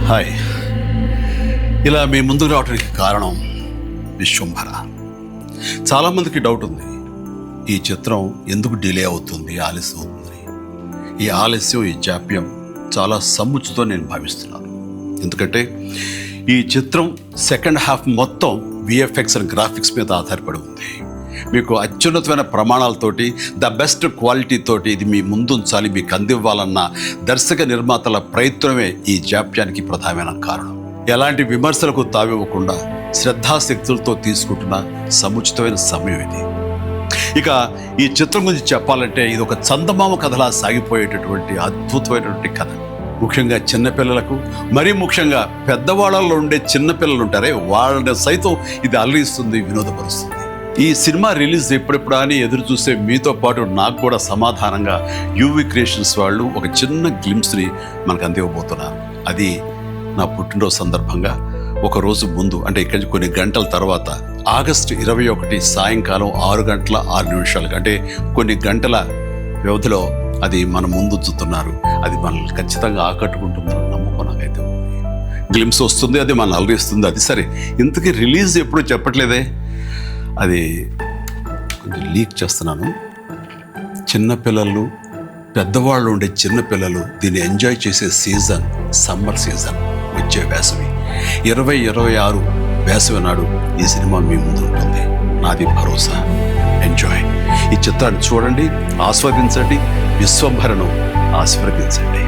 Hi, ఇలా మీ ముందుకు రావడానికి కారణం విశ్వంభర. చాలామందికి డౌట్ ఉంది, ఈ చిత్రం ఎందుకు డిలే అవుతుంది, ఆలస్యం అవుతుంది. ఈ ఆలస్యం, ఈ జాప్యం చాలా సముచితం నేను భావిస్తున్నాను. ఎందుకంటే ఈ చిత్రం సెకండ్ హాఫ్ మొత్తం విఎఫ్ఎక్స్ అండ్ గ్రాఫిక్స్ మీద ఆధారపడి ఉంది. మీకు అత్యున్నతమైన ప్రమాణాలతోటి, ద బెస్ట్ క్వాలిటీతోటి ఇది మీ ముందుంచాలి, మీకు అందివ్వాలన్న దర్శక నిర్మాతల ప్రయత్నమే ఈ జాప్యానికి ప్రధానమైన కారణం. ఎలాంటి విమర్శలకు తావివ్వకుండా శ్రద్ధాశక్తులతో తీసుకుంటున్న సముచితమైన సమయం ఇది. ఇక ఈ చిత్రం గురించి చెప్పాలంటే ఇది ఒక చందమామ కథలా సాగిపోయేటటువంటి అద్భుతమైనటువంటి కథ. ముఖ్యంగా చిన్నపిల్లలకు, మరీ ముఖ్యంగా పెద్దవాళ్ళలో ఉండే చిన్నపిల్లలు ఉంటారే, వాళ్ళని సైతం ఇది అలరిస్తుంది, వినోదపరుస్తుంది. ఈ సినిమా రిలీజ్ ఎప్పుడెప్పుడా అని ఎదురు చూసే మీతో పాటు నాకు కూడా సమాధానంగా యూవి క్రియేషన్స్ వాళ్ళు ఒక చిన్న గ్లిమ్స్ని మనకు అందివ్వబోతున్నారు. అది నా పుట్టినరోజు సందర్భంగా ఒక రోజు ముందు, అంటే ఇక్కడి నుంచి కొన్ని గంటల తర్వాత, ఆగస్టు 21 సాయంకాలం 6:06 అంటే కొన్ని గంటల వ్యవధిలో అది మన ముందు ఉంచుతున్నారు. అది మనల్ని ఖచ్చితంగా ఆకట్టుకుంటుందని నమ్మకం నాకైతే ఉంది. గ్లిమ్స్ వస్తుంది, అది మనల్ని అలరిస్తుంది. అది సరే, ఇంతకీ రిలీజ్ ఎప్పుడు చెప్పట్లేదే, అది కొంచెం లీక్ చేస్తున్నాను. చిన్నపిల్లలు, పెద్దవాళ్ళు ఉండే చిన్నపిల్లలు దీన్ని ఎంజాయ్ చేసే సీజన్ సమ్మర్ సీజన్, వచ్చే వేసవి 2026 వేసవి నాడు ఈ సినిమా మీ ముందు ఉంటుంది. నాది భరోసా. ఎంజాయ్. ఈ చిత్రాన్ని చూడండి, ఆస్వాదించండి, విశ్వంభరను ఆస్వాదించండి.